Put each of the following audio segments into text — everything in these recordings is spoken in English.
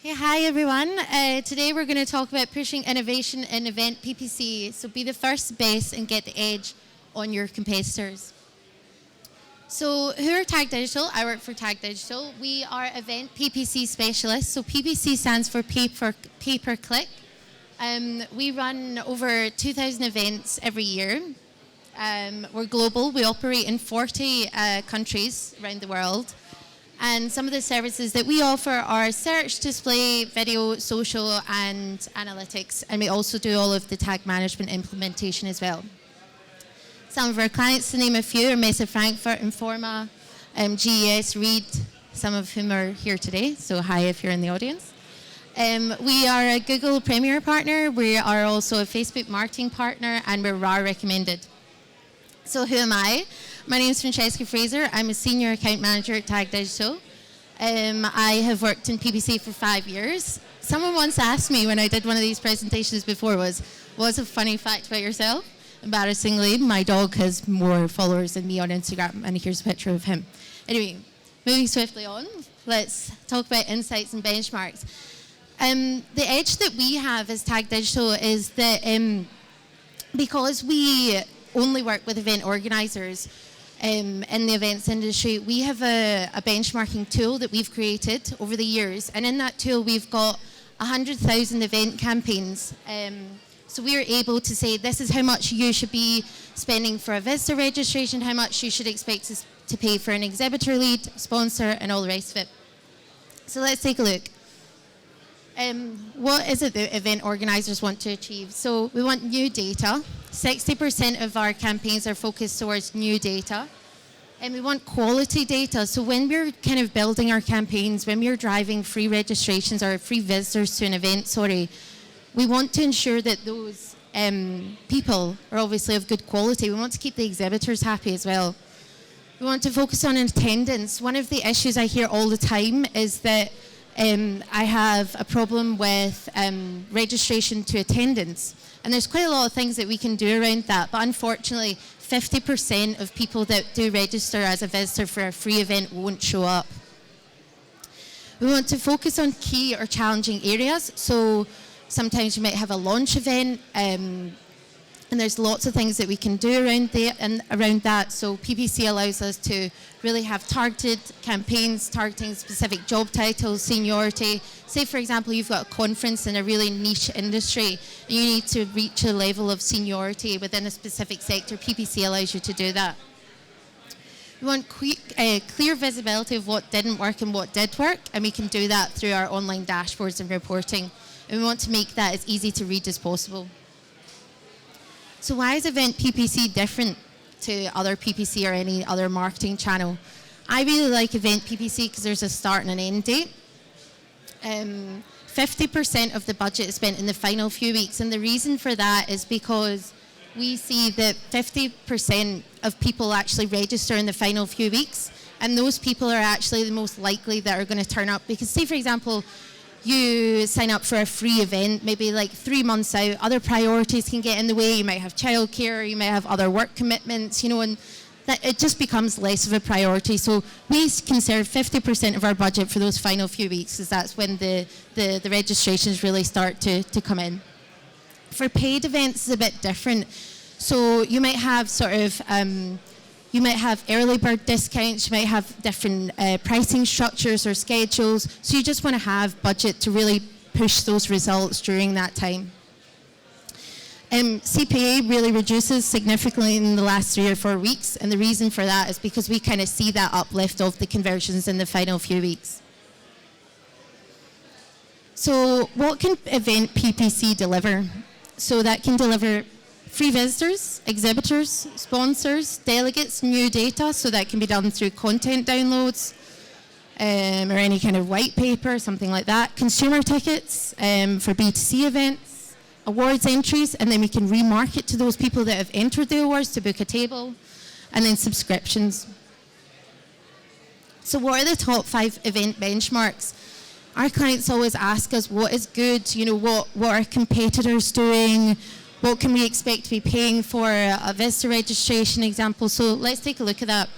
Hey, hi everyone. Today we're going to talk about pushing innovation in event PPC. So be the first, best, and get the edge on your competitors. So who are Tag Digital? I work for Tag Digital. We are event PPC specialists. So PPC stands for pay-per-click. We run over 2,000 events every year. We're global. We operate in 40 countries around the world. And some of the services that we offer are search, display, video, social, and analytics. And we also do all of the tag management implementation as well. Some of our clients, to name a few, are Mesa Frankfurt, Informa, GES, Reed, some of whom are here today. So hi if you're in the audience. We are a Google Premier partner. We are also a Facebook marketing partner, and we're RAR recommended. So who am I? My name is Francesca Fraser. I'm a senior account manager at Tag Digital. I have worked in PPC for 5 years. Someone once asked me when I did one of these presentations before what's a funny fact about yourself? Embarrassingly, my dog has more followers than me on Instagram, and here's a picture of him. Anyway, moving swiftly on, let's talk about insights and benchmarks. The edge that we have as Tag Digital is that because we only work with event organisers in the events industry, we have a benchmarking tool that we've created over the years, and in that tool we've got 100,000 event campaigns. So we're able to say this is how much you should be spending for a visitor registration, how much you should expect to pay for an exhibitor lead, sponsor, and all the rest of it. So let's take a look. What is it that event organisers want to achieve? So we want new data. 60% of our campaigns are focused towards new data. And we want quality data. So when we're kind of building our campaigns, when we're driving free registrations or free visitors to an event, we want to ensure that those people are obviously of good quality. We want to keep the exhibitors happy as well. We want to focus on attendance. One of the issues I hear all the time is that I have a problem with registration to attendance. And there's quite a lot of things that we can do around that. But unfortunately, 50% of people that do register as a visitor for a free event won't show up. We want to focus on key or challenging areas. So sometimes you might have a launch event, and there's lots of things that we can do around that. So PPC allows us to really have targeted campaigns, targeting specific job titles, seniority. Say, for example, you've got a conference in a really niche industry, and you need to reach a level of seniority within a specific sector. PPC allows you to do that. We want clear visibility of what didn't work and what did work, and we can do that through our online dashboards and reporting. And we want to make that as easy to read as possible. So why is event PPC different to other PPC or any other marketing channel? I really like event PPC because there's a start and an end date. 50% of the budget is spent in the final few weeks, and the reason for that is because we see that 50% of people actually register in the final few weeks, and those people are actually the most likely that are going to turn up. Because say, for example, you sign up for a free event, maybe like 3 months out, other priorities can get in the way. You might have childcare, you might have other work commitments, and that it just becomes less of a priority. So we conserve 50% of our budget for those final few weeks, because that's when the registrations really start to come in. For paid events, it's a bit different. So you might have early bird discounts, you might have different pricing structures or schedules, so you just want to have budget to really push those results during that time. CPA really reduces significantly in the last 3 or 4 weeks, and the reason for that is because we kind of see that uplift of the conversions in the final few weeks. So what can event PPC deliver? So that can deliver free visitors, exhibitors, sponsors, delegates, new data, so that can be done through content downloads or any kind of white paper, something like that. Consumer tickets for B2C events, awards entries, and then we can remarket to those people that have entered the awards to book a table, and then subscriptions. So what are the top 5 event benchmarks? Our clients always ask us what is good, what are competitors doing, what can we expect to be paying for a visitor registration example. So let's take a look at that.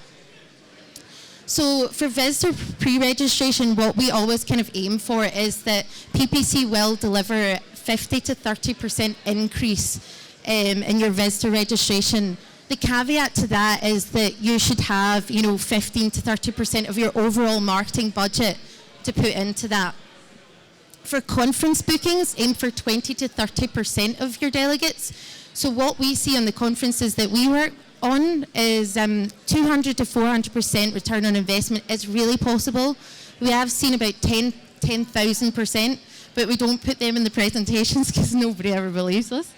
So for visitor pre-registration, what we always kind of aim for is that PPC will deliver 50 to 30% increase in your visitor registration. The caveat to that is that you should have, 15 to 30% of your overall marketing budget to put into that. For conference bookings, aim for 20 to 30% of your delegates. So what we see on the conferences that we work on is 200 to 400% return on investment is really possible. We have seen about 10,000%, but we don't put them in the presentations because nobody ever believes us.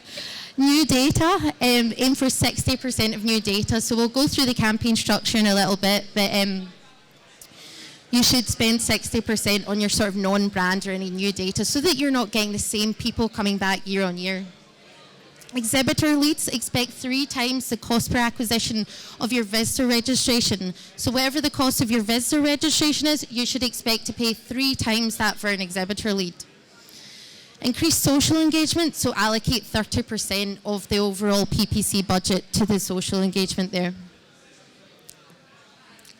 New data, aim for 60% of new data. So we'll go through the campaign structure in a little bit, but you should spend 60% on your sort of non-brand or any new data so that you're not getting the same people coming back year on year. Exhibitor leads, expect 3 times the cost per acquisition of your visitor registration. So whatever the cost of your visitor registration is, you should expect to pay 3 times that for an exhibitor lead. Increase social engagement, so allocate 30% of the overall PPC budget to the social engagement there.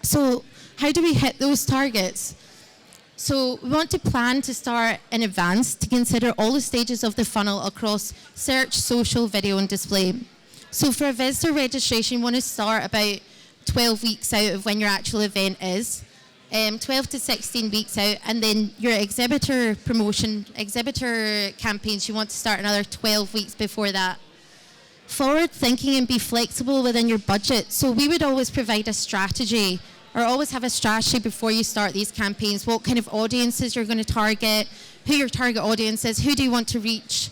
So how do we hit those targets? So we want to plan to start in advance to consider all the stages of the funnel across search, social, video, and display. So for a visitor registration, you want to start about 12 weeks out of when your actual event is, 12 to 16 weeks out, and then your exhibitor promotion, exhibitor campaigns, you want to start another 12 weeks before that. Forward thinking and be flexible within your budget. So we would always provide a strategy or always have a strategy before you start these campaigns, what kind of audiences you're going to target, who your target audience is, who do you want to reach.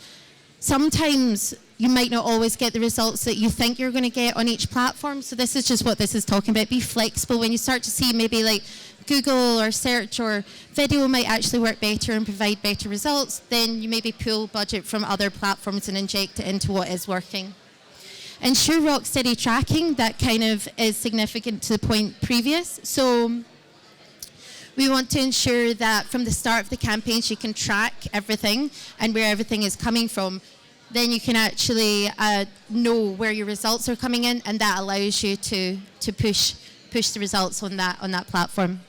Sometimes you might not always get the results that you think you're going to get on each platform, so this is just what this is talking about. Be flexible. When you start to see maybe like Google or search or video might actually work better and provide better results, then you maybe pull budget from other platforms and inject it into what is working. Ensure rock steady tracking, that kind of is significant to the point previous. So we want to ensure that from the start of the campaigns you can track everything and where everything is coming from. Then you can actually know where your results are coming in, and that allows you to push the results on that platform.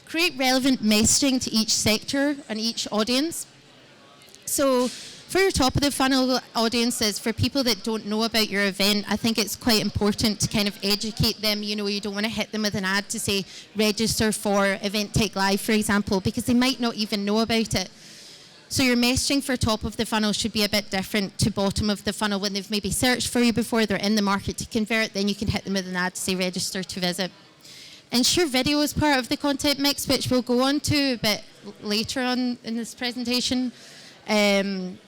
Create relevant messaging to each sector and each audience. So for your top of the funnel audiences, for people that don't know about your event, I think it's quite important to kind of educate them. You don't want to hit them with an ad to say register for Event Tech Live, for example, because they might not even know about it. So your messaging for top of the funnel should be a bit different to bottom of the funnel. When they've maybe searched for you before, they're in the market to convert, then you can hit them with an ad to say register to visit. Ensure video is part of the content mix, which we'll go on to a bit later on in this presentation. And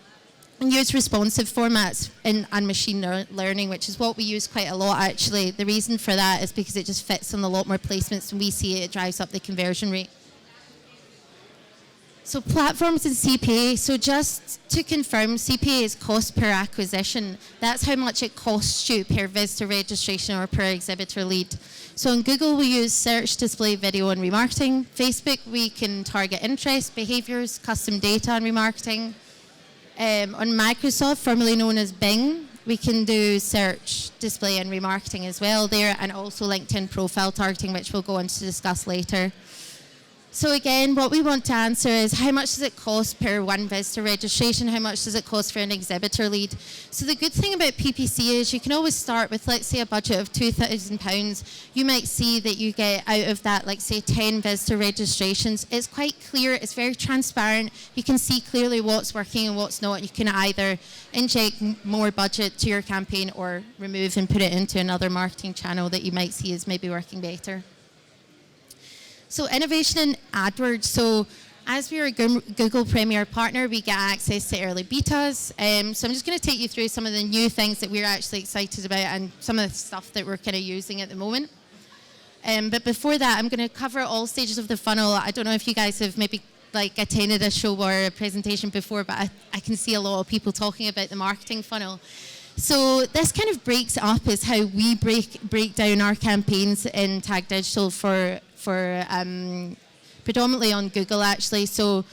use responsive formats and machine learning, which is what we use quite a lot actually. The reason for that is because it just fits on a lot more placements, and we see it drives up the conversion rate. So platforms and CPA, so just to confirm, CPA is cost per acquisition. That's how much it costs you per visitor registration or per exhibitor lead. So on Google, we use search, display, video, and remarketing. Facebook, we can target interest, behaviors, custom data, and remarketing. On Microsoft, formerly known as Bing, we can do search, display, and remarketing as well there, and also LinkedIn profile targeting, which we'll go on to discuss later. So again, what we want to answer is how much does it cost per one visitor registration? How much does it cost for an exhibitor lead? So the good thing about PPC is you can always start with, let's say, a budget of £2,000. You might see that you get out of that, like say 10 visitor registrations. It's quite clear, it's very transparent. You can see clearly what's working and what's not. You can either inject more budget to your campaign or remove and put it into another marketing channel that you might see is maybe working better. So innovation in AdWords. So as we are a Google Premier partner, we get access to early betas. So I'm just going to take you through some of the new things that we're actually excited about and some of the stuff that we're kind of using at the moment. But before that, I'm going to cover all stages of the funnel. I don't know if you guys have maybe like attended a show or a presentation before, but I can see a lot of people talking about the marketing funnel. So this kind of breaks up is how we break down our campaigns in Tag Digital for predominantly on Google actually. So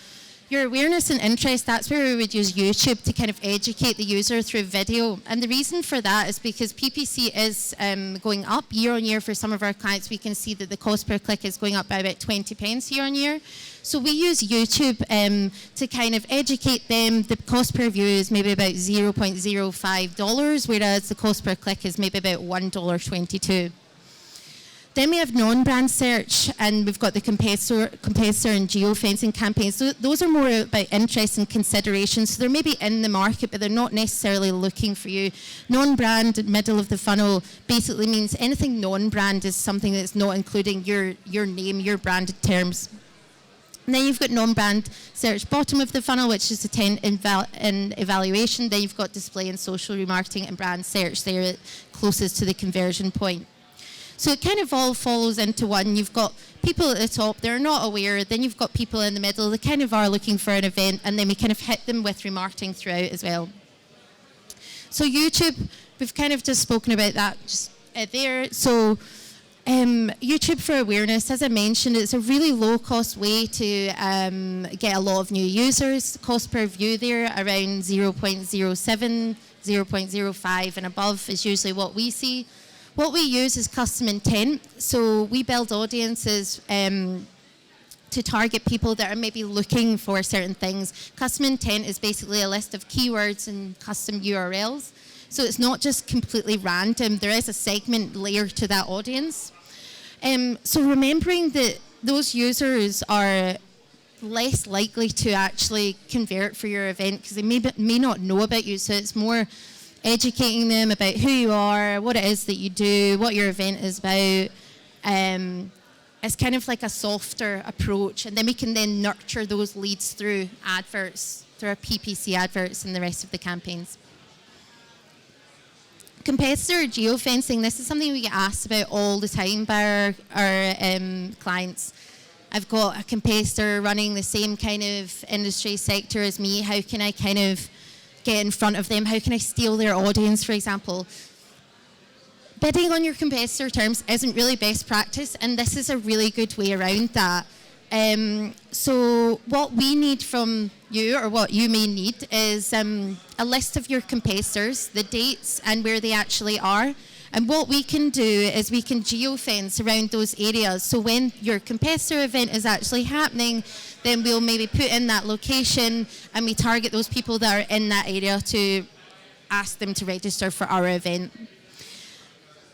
your awareness and interest, that's where we would use YouTube to kind of educate the user through video. And the reason for that is because PPC is going up year on year for some of our clients. We can see that the cost per click is going up by about 20 pence year on year. So we use YouTube to kind of educate them. The cost per view is maybe about $0.05, whereas the cost per click is maybe about $1.22. Then we have non-brand search, and we've got the competitor and geofencing campaigns. So those are more about interest and consideration. So they're maybe in the market, but they're not necessarily looking for you. Non-brand, middle of the funnel, basically means anything non-brand is something that's not including your name, your branded terms. And then you've got non-brand search, bottom of the funnel, which is intent and evaluation. Then you've got display and social remarketing, and brand search there closest to the conversion point. So it kind of all follows into one. You've got people at the top, they're not aware. Then you've got people in the middle, they kind of are looking for an event, and then we kind of hit them with remarketing throughout as well. So YouTube, we've kind of just spoken about that just there. So YouTube for awareness, as I mentioned, it's a really low-cost way to get a lot of new users. Cost per view there around 0.07, 0.05 and above is usually what we see. What we use is custom intent. So we build audiences to target people that are maybe looking for certain things. Custom intent is basically a list of keywords and custom URLs. So it's not just completely random. There is a segment layer to that audience. So remembering that those users are less likely to actually convert for your event because they may not know about you. So it's more educating them about who you are, what it is that you do, what your event is about. It's kind of like a softer approach, and then we can then nurture those leads through adverts, through our PPC adverts and the rest of the campaigns. Competitor geofencing, this is something we get asked about all the time by our clients. I've got a competitor running the same kind of industry sector as me. How can I kind of get in front of them? How can I steal their audience, for example? Bidding on your competitor terms isn't really best practice, and this is a really good way around that. So what we need from you, or what you may need, is a list of your competitors, the dates and where they actually are. And what we can do is we can geofence around those areas. So when your competitor event is actually happening, then we'll maybe put in that location and we target those people that are in that area to ask them to register for our event.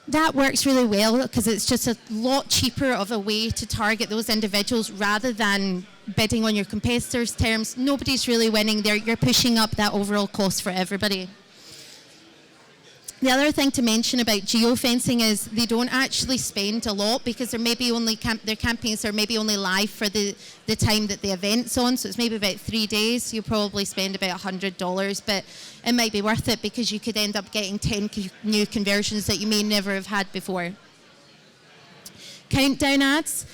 That works really well because it's just a lot cheaper of a way to target those individuals rather than bidding on your competitors' terms. Nobody's really winning there. You're pushing up that overall cost for everybody. The other thing to mention about geofencing is they don't actually spend a lot because they're maybe only their campaigns are maybe only live for the time that the event's on. So it's maybe about 3 days. You'll probably spend about $100, but it might be worth it because you could end up getting 10 new conversions that you may never have had before. Countdown ads.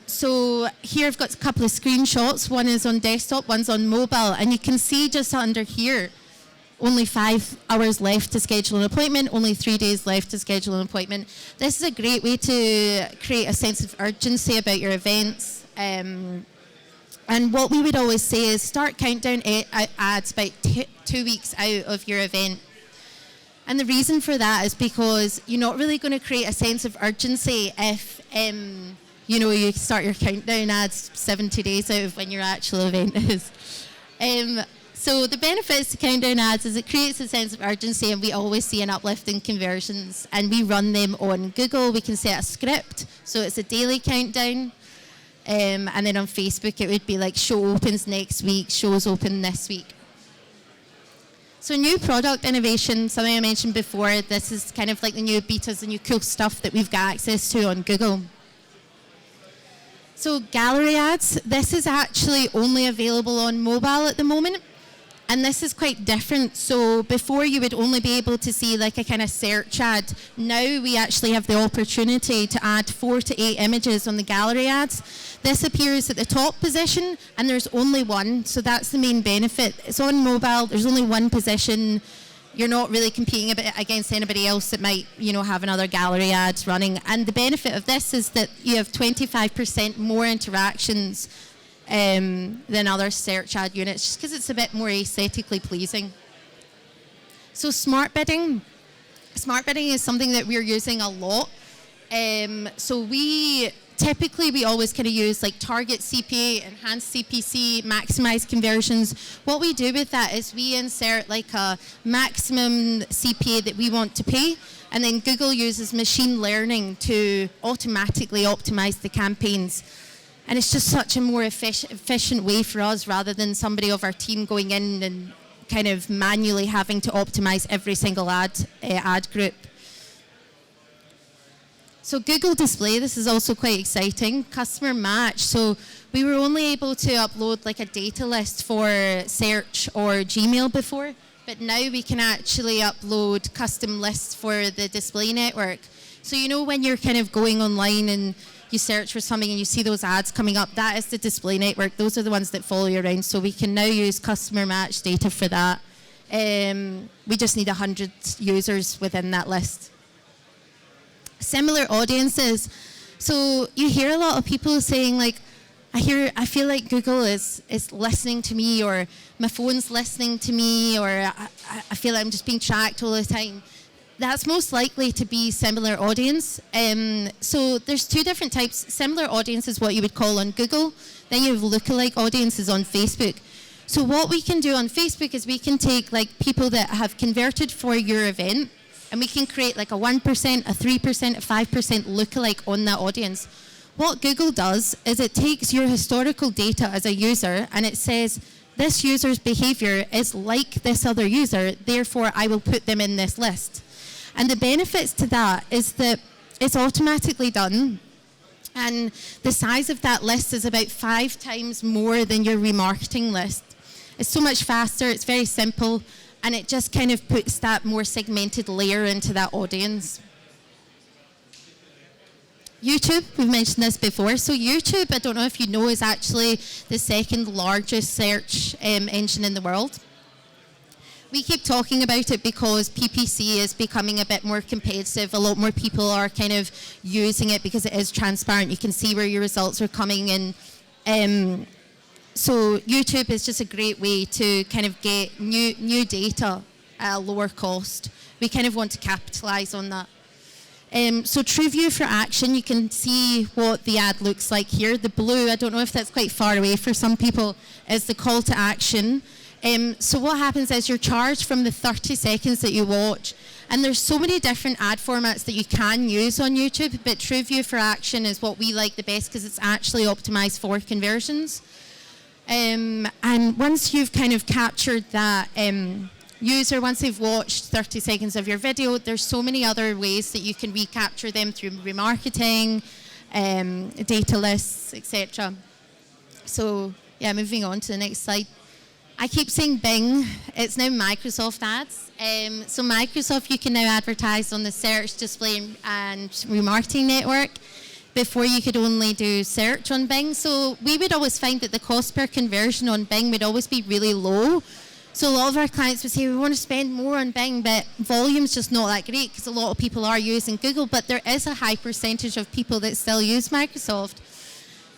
So here I've got a couple of screenshots. One is on desktop, one's on mobile, and you can see just under here, only 5 hours left to schedule an appointment, only 3 days left to schedule an appointment. This is a great way to create a sense of urgency about your events. And what we would always say is start countdown ads about 2 weeks out of your event. And the reason for that is because you're not really going to create a sense of urgency if you start your countdown ads 70 days out of when your actual event is. So the benefits to countdown ads is it creates a sense of urgency, and we always see an uplift in conversions. And we run them on Google. We can set a script, so it's a daily countdown. And then on Facebook, it would be like show opens next week, shows open this week. So new product innovation, something I mentioned before. This is kind of like the new betas, the new cool stuff that we've got access to on Google. So gallery ads, this is actually only available on mobile at the moment. And this is quite different. So before you would only be able to see like a kind of search ad. Now we actually have the opportunity to add 4 to 8 images on the gallery ads. This appears at the top position and there's only one. So that's the main benefit. It's on mobile, there's only one position. You're not really competing against anybody else that might, have another gallery ads running. And the benefit of this is that you have 25% more interactions than other search ad units, just because it's a bit more aesthetically pleasing. So smart bidding. Smart bidding is something that we're using a lot. So we always kind of use like target CPA, enhanced CPC, maximize conversions. What we do with that is we insert like a maximum CPA that we want to pay, and then Google uses machine learning to automatically optimize the campaigns. And it's just such a more efficient way for us, rather than somebody of our team going in and kind of manually having to optimize every single ad group. So Google Display, this is also quite exciting. Customer match. So we were only able to upload like a data list for search or Gmail before, but now we can actually upload custom lists for the display network. So you know when you're kind of going online and you search for something and you see those ads coming up, that is the display network. Those are the ones that follow you around. So we can now use customer match data for that. We just need 100 users within that list. Similar audiences. So you hear a lot of people saying like, I feel like Google is listening to me, or my phone's listening to me, or I feel like I'm just being tracked all the time. That's most likely to be similar audience. So there's two different types. Similar audience is what you would call on Google. Then you have lookalike audiences on Facebook. So what we can do on Facebook is we can take like people that have converted for your event, and we can create like a 1%, a 3%, a 5% lookalike on that audience. What Google does is it takes your historical data as a user, and it says, this user's behavior is like this other user, therefore I will put them in this list. And the benefits to that is that it's automatically done, and the size of that list is about 5 times more than your remarketing list. It's so much faster, it's very simple, and it just kind of puts that more segmented layer into that audience. YouTube, we've mentioned this before. So YouTube, I don't know if you know, is actually the second largest search engine in the world. We keep talking about it because PPC is becoming a bit more competitive. A lot more people are kind of using it because it is transparent. You can see where your results are coming in. So YouTube is just a great way to kind of get new data at a lower cost. We kind of want to capitalize on that. So TrueView for action, you can see what the ad looks like here. The blue, I don't know if that's quite far away for some people, is the call to action. So what happens is you're charged from the 30 seconds that you watch. And there's so many different ad formats that you can use on YouTube, but TrueView for action is what we like the best because it's actually optimized for conversions. And once you've kind of captured that user, once they've watched 30 seconds of your video, there's so many other ways that you can recapture them through remarketing, data lists, etc. So yeah, moving on to the next slide. I keep saying Bing, it's now Microsoft ads. So Microsoft, you can now advertise on the search, display and remarketing network. Before you could only do search on Bing. So we would always find that the cost per conversion on Bing would always be really low. So a lot of our clients would say, we want to spend more on Bing, but volume's just not that great because a lot of people are using Google, but there is a high percentage of people that still use Microsoft.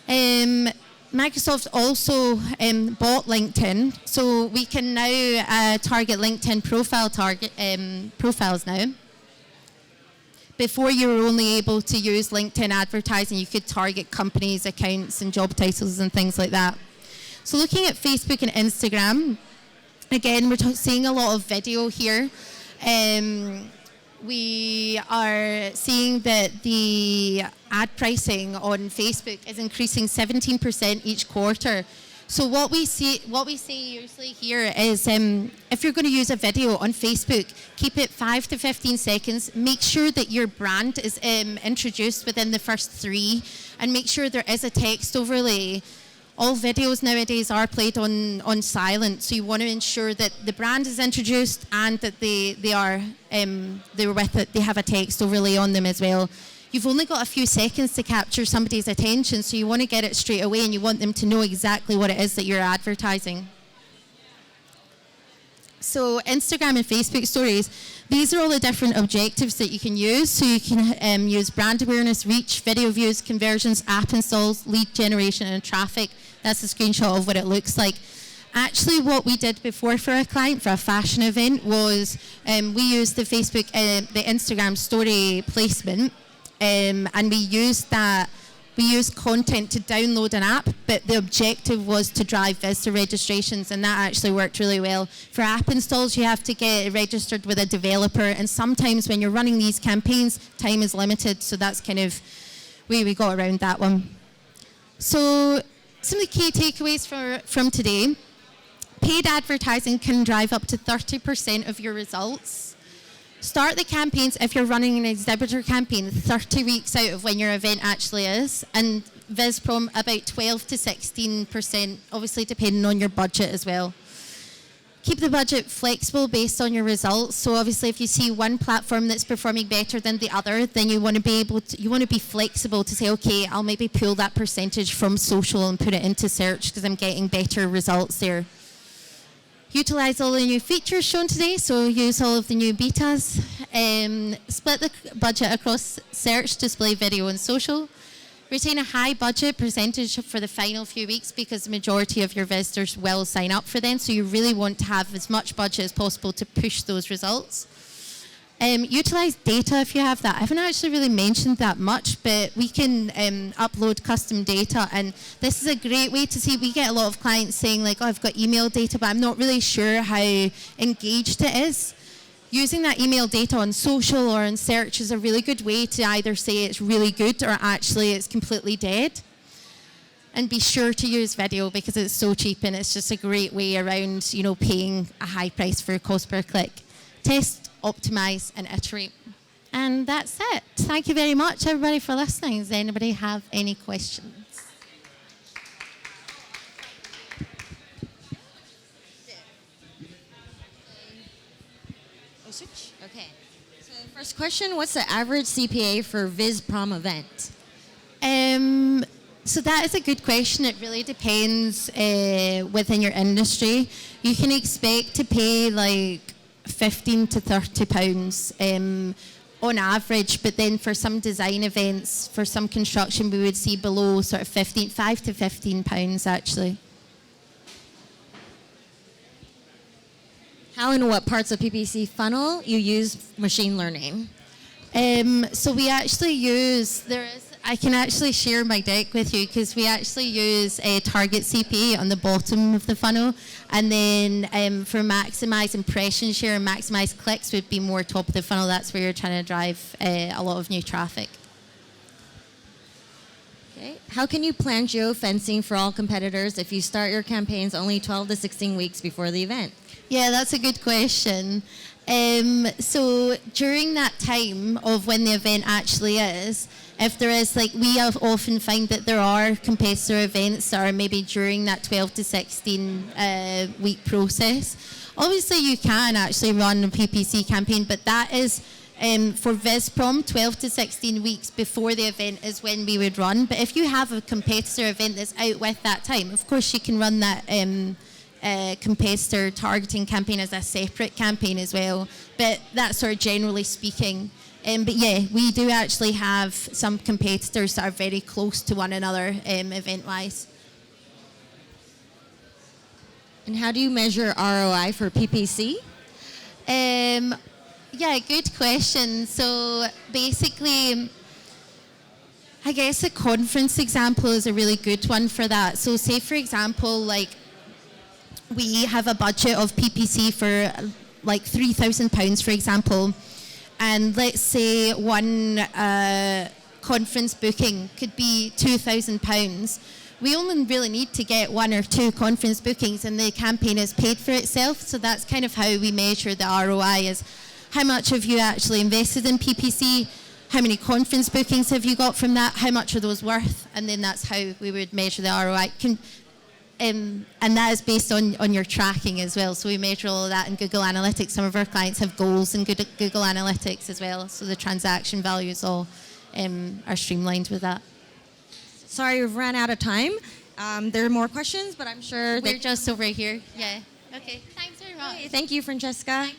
Microsoft also bought LinkedIn, so we can now target LinkedIn profiles now. Before you were only able to use LinkedIn advertising, you could target companies, accounts, and job titles and things like that. So looking at Facebook and Instagram, again, we're seeing a lot of video here. We are seeing that the ad pricing on Facebook is increasing 17% each quarter. So what we say usually here is if you're going to use a video on Facebook, keep it 5 to 15 seconds. Make sure that your brand is introduced within the first 3, and make sure there is a text overlay. All videos nowadays are played on silent, so you want to ensure that the brand is introduced and that they have a text overlay on them as well. You've only got a few seconds to capture somebody's attention, so you want to get it straight away and you want them to know exactly what it is that you're advertising. So Instagram and Facebook stories, these are all the different objectives that you can use. So you can use brand awareness, reach, video views, conversions, app installs, lead generation, and traffic. That's a screenshot of what it looks like. Actually, what we did before for a client for a fashion event was we used the Facebook, the Instagram story placement, and we used that. We used content to download an app, but the objective was to drive visitor registrations, and that actually worked really well. For app installs, you have to get registered with a developer, and sometimes when you're running these campaigns, time is limited, so that's kind of where we got around that one. So some of the key takeaways from today. Paid advertising can drive up to 30% of your results. Start the campaigns if you're running an exhibitor campaign 30 weeks out of when your event actually is, and VisProm about 12 to 16%, obviously depending on your budget as well. Keep the budget flexible based on your results. So obviously if you see one platform that's performing better than the other, then you want to be flexible to say, okay, I'll maybe pull that percentage from social and put it into search because I'm getting better results there. Utilize all the new features shown today, so use all of the new betas. Split the budget across search, display, video, and social. Retain a high budget percentage for the final few weeks because the majority of your visitors will sign up for them, so you really want to have as much budget as possible to push those results. Utilize data if you have that. I haven't actually really mentioned that much, but we can upload custom data, and this is a great way to see. We get a lot of clients saying like, oh, I've got email data, but I'm not really sure how engaged it is. Using that email data on social or in search is a really good way to either say it's really good or actually it's completely dead. And be sure to use video because it's so cheap and it's just a great way around, paying a high price for a cost per click. Test, optimize, and iterate. And that's it. Thank you very much, everybody, for listening. Does anybody have any questions? Okay. So first question, what's the average CPA for VisProm event? So that is a good question. It really depends within your industry. You can expect to pay like 15 to 30 pounds on average, but then for some design events, for some construction, we would see below sort of 5 to 15 pounds actually. How and what parts of PPC funnel you use machine learning? So we actually use, I can actually share my deck with you because we actually use a target CPA on the bottom of the funnel, and then for maximize impression share and maximize clicks would be more top of the funnel. That's where you're trying to drive a lot of new traffic. Okay. How can you plan geofencing for all competitors if you start your campaigns only 12 to 16 weeks before the event? Yeah, that's a good question. So during that time of when the event actually is, if there is, we often find that there are competitor events that are maybe during that 12 to 16 week process. Obviously, you can actually run a PPC campaign, but that is for VisProm, 12 to 16 weeks before the event is when we would run. But if you have a competitor event that's out with that time, of course you can run that competitor targeting campaign as a separate campaign as well. But that's sort of generally speaking. But yeah, we do actually have some competitors that are very close to one another event-wise. And how do you measure ROI for PPC? Yeah, good question. So basically, I guess a conference example is a really good one for that. So say, for example, we have a budget of PPC for £3,000, for example. And let's say one conference booking could be £2,000. We only really need to get 1 or 2 conference bookings and the campaign is paid for itself. So that's kind of how we measure the ROI, is how much have you actually invested in PPC, how many conference bookings have you got from that, how much are those worth, and then that's how we would measure the ROI. And that is based on your tracking as well. So we measure all of that in Google Analytics. Some of our clients have goals in Google Analytics as well. So the transaction values all are streamlined with that. Sorry, we've ran out of time. There are more questions, but I'm sure we're just over here. Yeah. Okay. Thanks very much. much. Thank you, Francesca.